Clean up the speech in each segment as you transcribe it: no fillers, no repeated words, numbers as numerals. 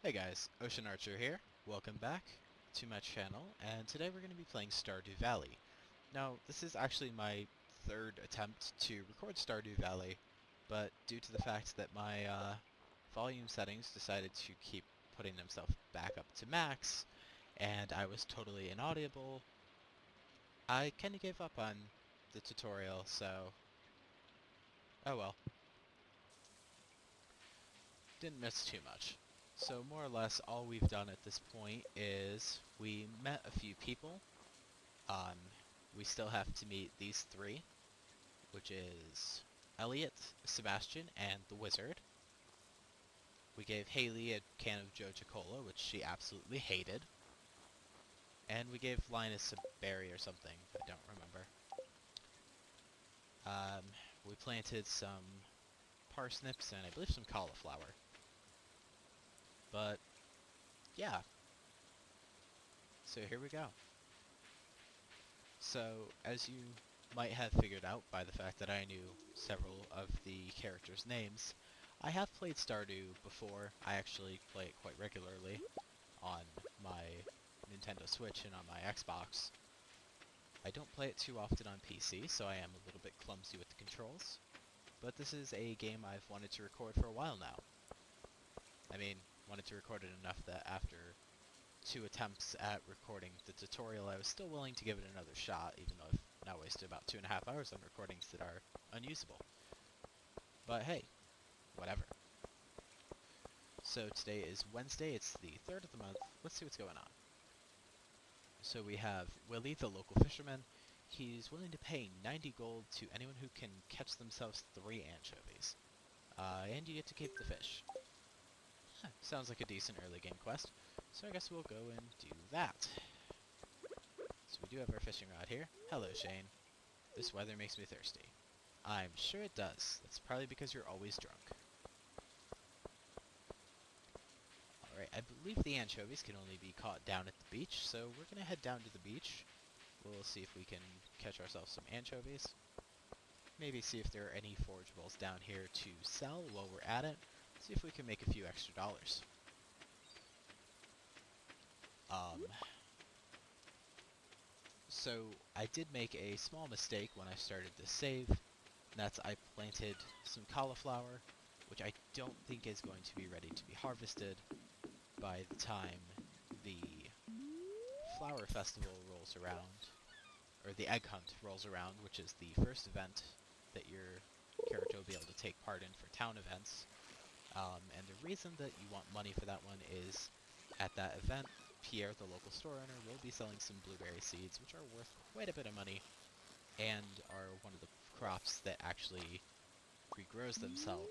Hey guys, Ocean Archer here. Welcome back to my channel, and today we're going to be playing Stardew Valley. Now, this is actually my third attempt to record Stardew Valley, but due to the fact that my volume settings decided to keep putting themselves back up to max, and I was totally inaudible, I kind of gave up on the tutorial, so oh well. Didn't miss too much. So more or less all we've done at this point is we met a few people. Um, we still have to meet these three, which is Elliot, Sebastian, and the Wizard. We gave Haley a can of Joja Cola, which she absolutely hated. And we gave Linus a berry or something, I don't remember. We planted some parsnips and I believe some cauliflower. But, yeah. So here we go. So, as you might have figured out by the fact that I knew several of the characters' names, I have played Stardew before. I actually play it quite regularly on my Nintendo Switch and on my Xbox. I don't play it too often on PC, so I am a little bit clumsy with the controls, but this is a game I've wanted to record for a while now. I mean, wanted to record it enough that after 2 attempts at recording the tutorial, I was still willing to give it another shot, even though I've now wasted about 2.5 hours on recordings that are unusable. But hey, whatever. So today is Wednesday, it's the 3rd of the month. Let's see what's going on. So we have Willie, the local fisherman. He's willing to pay 90 gold to anyone who can catch themselves 3 anchovies. And you get to keep the fish. Huh, sounds like a decent early game quest. So I guess we'll go and do that. So we do have our fishing rod here. Hello, Shane. This weather makes me thirsty. I'm sure it does. That's probably because you're always drunk. Alright, I believe the anchovies can only be caught down at the beach, so we're going to head down to the beach. We'll see if we can catch ourselves some anchovies. Maybe see if there are any forageables down here to sell while we're at it. See if we can make a few extra dollars. So I did make a small mistake when I started this save, and that's I planted some cauliflower, which I don't think is going to be ready to be harvested by the time the flower festival rolls around, or the egg hunt rolls around, which is the first event that your character will be able to take part in for town events. And the reason that you want money for that one is, at that event, Pierre, the local store owner, will be selling some blueberry seeds, which are worth quite a bit of money, and are one of the crops that actually regrows themselves,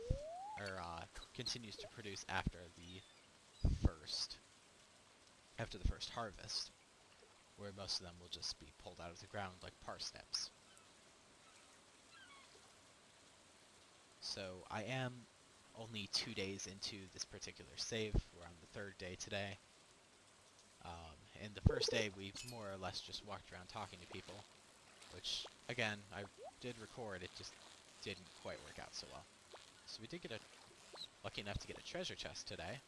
or continues to produce after the first harvest, where most of them will just be pulled out of the ground like parsnips. So I am only 2 days into this particular save. We're on the 3rd day today. And the first day we more or less just walked around talking to people, which, again, I did record, it just didn't quite work out so well. So we did get lucky enough to get a treasure chest today.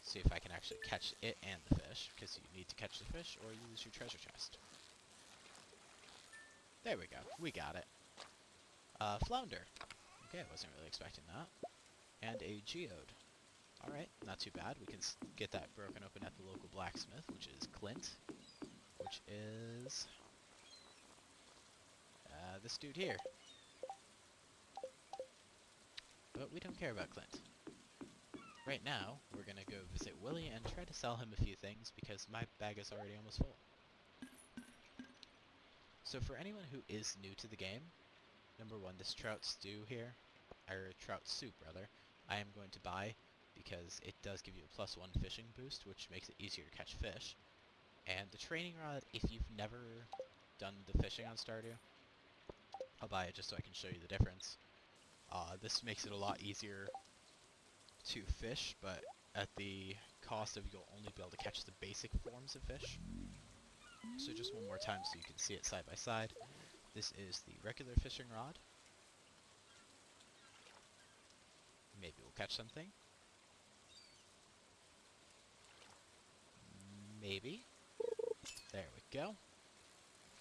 See if I can actually catch it and the fish, because you need to catch the fish or you lose your treasure chest. There we go, we got it. Flounder. Okay, I wasn't really expecting that. And a geode. Alright, not too bad. We can get that broken open at the local blacksmith, which is Clint. Which is this dude here. But we don't care about Clint. Right now, we're gonna go visit Willie and try to sell him a few things, because my bag is already almost full. So for anyone who is new to the game, number 1, this trout stew here, or trout soup rather, I am going to buy, because it does give you a +1 fishing boost, which makes it easier to catch fish. And the training rod, if you've never done the fishing on Stardew, I'll buy it just so I can show you the difference. This makes it a lot easier to fish, but at the cost of you'll only be able to catch the basic forms of fish. So just one more time so you can see it side by side. This is the regular fishing rod. Maybe we'll catch something. maybe. There we go.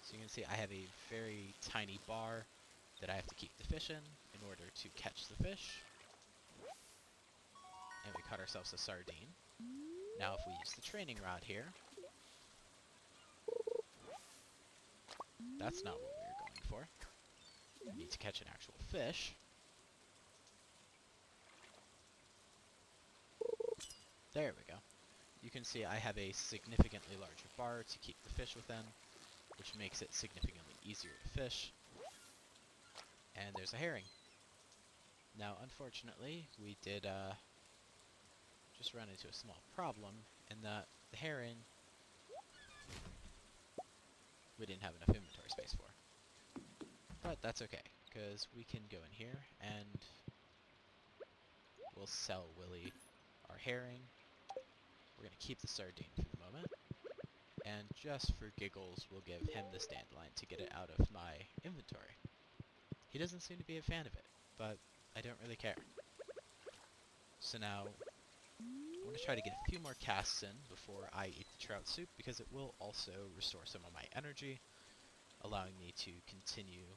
So you can see I have a very tiny bar that I have to keep the fish in order to catch the fish. And we caught ourselves a sardine. Now if we use the training rod here, that's not what we were going for. We need to catch an actual fish. There we go. You can see I have a significantly larger bar to keep the fish within, which makes it significantly easier to fish. And there's a herring. Now, unfortunately, we did just run into a small problem in that the herring we didn't have enough inventory space for. But that's okay, because we can go in here and we'll sell Willy our herring. We're going to keep the sardine for the moment. And just for giggles, we'll give him this dandelion to get it out of my inventory. He doesn't seem to be a fan of it, but I don't really care. So now, I'm going to try to get a few more casts in before I eat the trout soup, because it will also restore some of my energy, allowing me to continue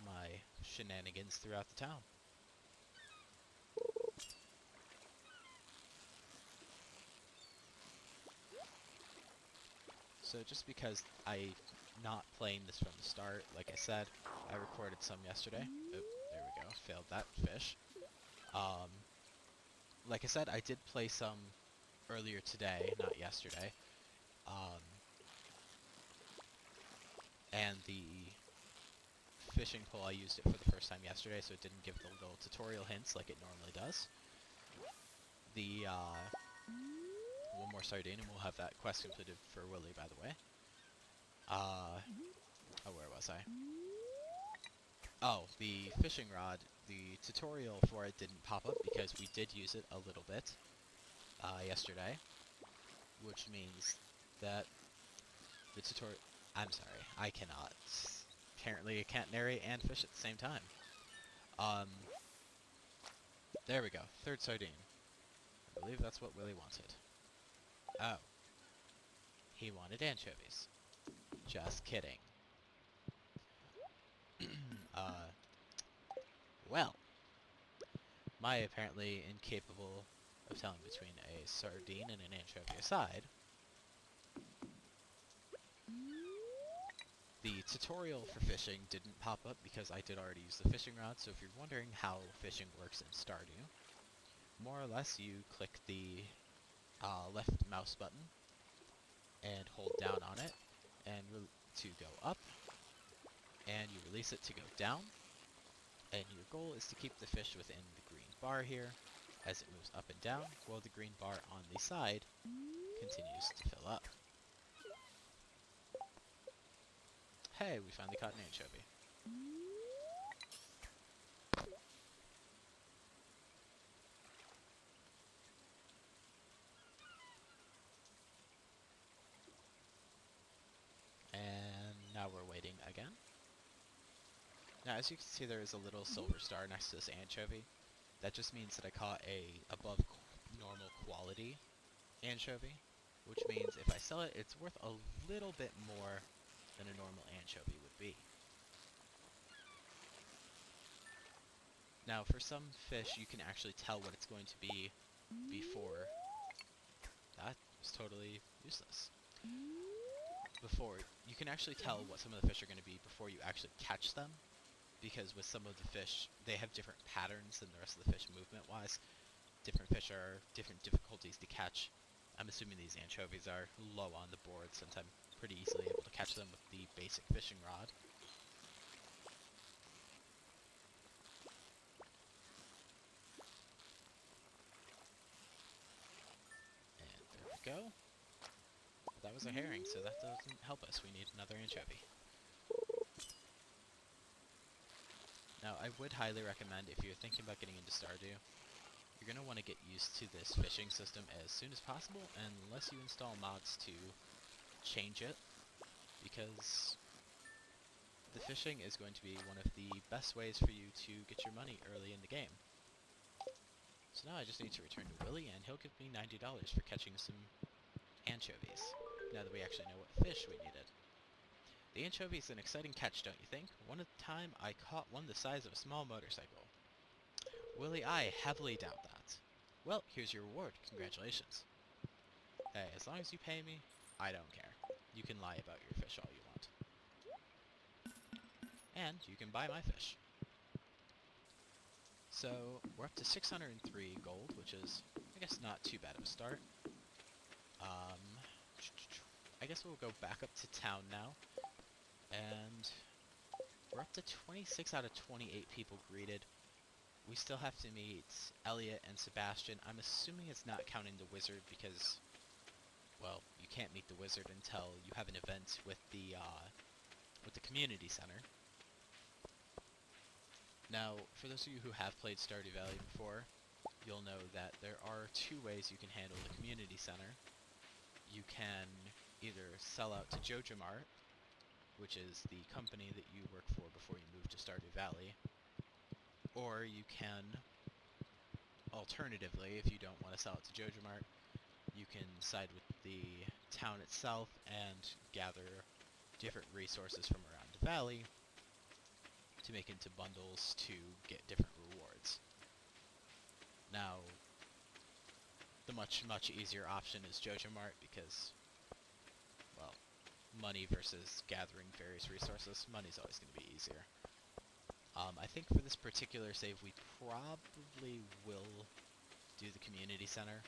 my shenanigans throughout the town. So just because I'm not playing this from the start, like I said, I recorded some yesterday. Oh, there we go, failed that fish. Like I said, I did play some earlier today, not yesterday. And the fishing pole, I used it for the first time yesterday, so it didn't give the little tutorial hints like it normally does. One more sardine, and we'll have that quest completed for Willy, by the way. Oh, where was I? Oh, the fishing rod, the tutorial for it didn't pop up because we did use it a little bit yesterday, which means that the tutorial... I'm sorry, I cannot. Apparently I can't narrate and fish at the same time. There we go, third sardine. I believe that's what Willy wanted. Oh. He wanted anchovies. Just kidding. Well. My apparently incapable of telling between a sardine and an anchovy aside. The tutorial for fishing didn't pop up because I did already use the fishing rod, so if you're wondering how fishing works in Stardew, more or less you click the left mouse button and hold down on it and to go up, and you release it to go down, and your goal is to keep the fish within the green bar here as it moves up and down, while the green bar on the side continues to fill up. Hey, we finally caught an anchovy. And now we're waiting again. Now, as you can see, there is a little silver star next to this anchovy. That just means that I caught a above normal quality anchovy, which means if I sell it, it's worth a little bit more than a normal anchovy would be. Now, for some fish, you can actually tell what it's going to be before. That was totally useless. You can actually tell what some of the fish are going to be before you actually catch them, because with some of the fish, they have different patterns than the rest of the fish movement-wise. Different fish are different difficulties to catch. I'm assuming these anchovies are low on the board, since I'm pretty easily able to catch them with the basic fishing rod. And there we go. That was a herring, so that doesn't help us. We need another anchovy. Now, I would highly recommend, if you're thinking about getting into Stardew, you're going to want to get used to this fishing system as soon as possible, unless you install mods to change it, because the fishing is going to be one of the best ways for you to get your money early in the game. So now I just need to return to Willy, and he'll give me $90 for catching some anchovies. now that we actually know what fish we needed. The anchovy is an exciting catch, don't you think? One at a time, I caught one the size of a small motorcycle. Willie, I heavily doubt that. Well, here's your reward. Congratulations. Hey, as long as you pay me, I don't care. You can lie about your fish all you want. And you can buy my fish. So, we're up to 603 gold, which is, I guess, not too bad of a start. I guess we'll go back up to town now. And we're up to 26 out of 28 people greeted. We still have to meet Elliot and Sebastian. I'm assuming it's not counting the wizard because, well, you can't meet the wizard until you have an event with the community center. Now, for those of you who have played Stardew Valley before, you'll know that there are two ways you can handle the community center. You can either sell out to JojaMart, which is the company that you work for before you move to Stardew Valley, or you can, alternatively, if you don't want to sell it to JojaMart, you can side with the town itself and gather different resources from around the valley to make into bundles to get different rewards. Now, the much easier option is JojaMart because, well, money versus gathering various resources, money's always going to be easier. I think for this particular save we probably will do the community center,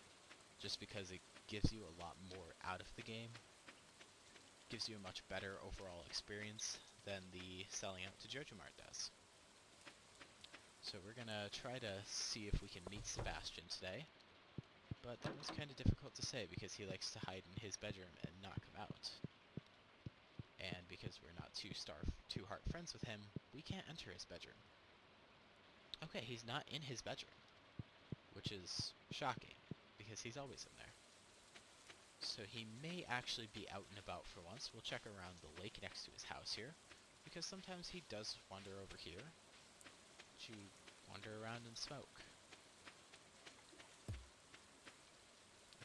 just because it gives you a lot more out of the game. Gives you a much better overall experience than the selling out to JojaMart does. So we're gonna try to see if we can meet Sebastian today, but that was kind of difficult to say because he likes to hide in his bedroom and not come out. And because we're not too heart friends with him, we can't enter his bedroom. Okay, he's not in his bedroom, which is shocking, because he's always in there. So he may actually be out and about for once. We'll check around the lake next to his house here, because sometimes he does wander over here to wander around and smoke.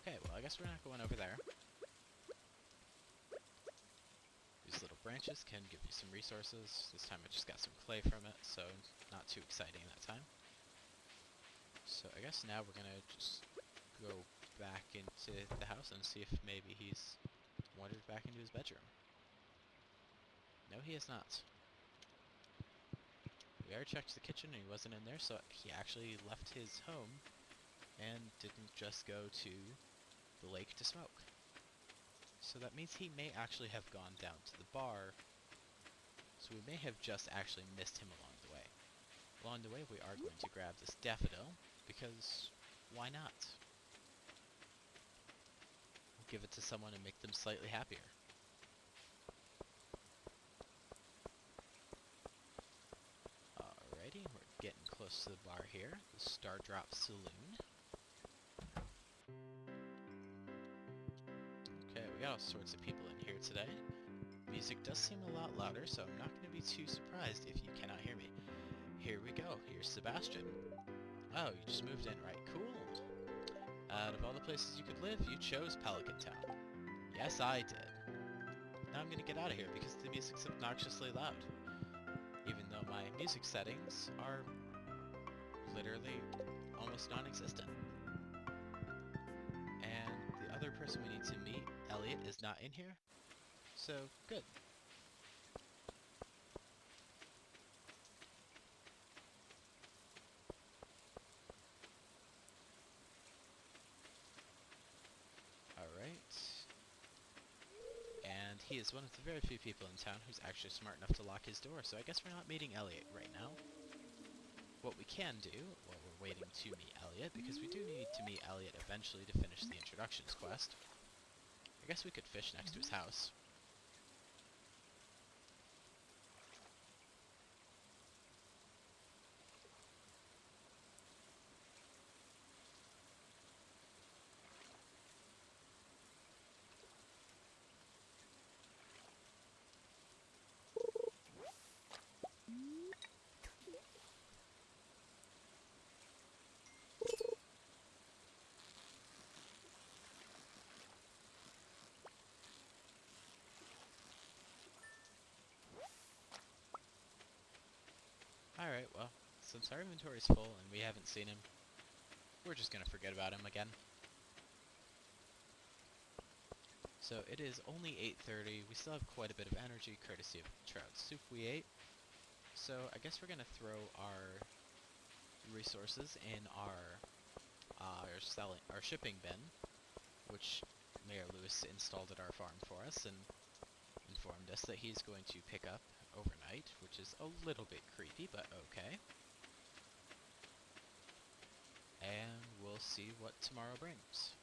Okay, well, I guess we're not going over there. These little branches can give you some resources. This time I just got some clay from it, so not too exciting that time. So I guess now we're gonna just go back into the house and see if maybe he's wandered back into his bedroom. No, he has not. We already checked the kitchen and he wasn't in there, so he actually left his home and didn't just go to the lake to smoke. So that means he may actually have gone down to the bar, so we may have just actually missed him along the way. Along the way we are going to grab this daffodil, because why not? We'll give it to someone and make them slightly happier. Alrighty, we're getting close to the bar here, the Stardrop Saloon. Okay, we got all sorts of people in here today. Music does seem a lot louder, so I'm not going to be too surprised if you cannot hear me. Here we go, here's Sebastian. Oh, you just moved in, right? Cool. Out of all the places you could live, you chose Pelican Town. Yes, I did. Now I'm gonna get out of here because the music's obnoxiously loud. Even though my music settings are literally almost non-existent. And the other person we need to meet, Elliot, is not in here. So, good. Alright. And he is one of the very few people in town who's actually smart enough to lock his door, so I guess we're not meeting Elliot right now. What we can do, while we're waiting to meet Elliot, because we do need to meet Elliot eventually to finish the introductions quest, I guess we could fish next to his house. Alright, well, since our inventory's full and we haven't seen him, we're just gonna forget about him again. So it is only 8:30. We still have quite a bit of energy, courtesy of the trout soup we ate. So I guess we're gonna throw our resources in our shipping bin, which Mayor Lewis installed at our farm for us and informed us that he's going to pick up overnight, which is a little bit creepy, but okay. And we'll see what tomorrow brings.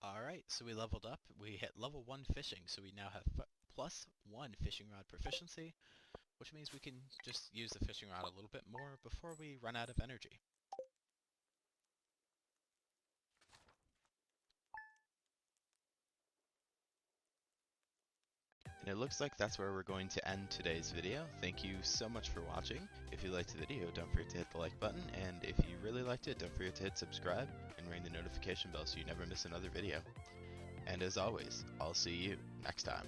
Alright, so we leveled up. We hit level 1 fishing, so we now have +1 fishing rod proficiency, which means we can just use the fishing rod a little bit more before we run out of energy. And it looks like that's where we're going to end today's video. Thank you so much for watching. If you liked the video, don't forget to hit the like button, and if you really liked it, don't forget to hit subscribe and ring the notification bell so you never miss another video. And as always, I'll see you next time.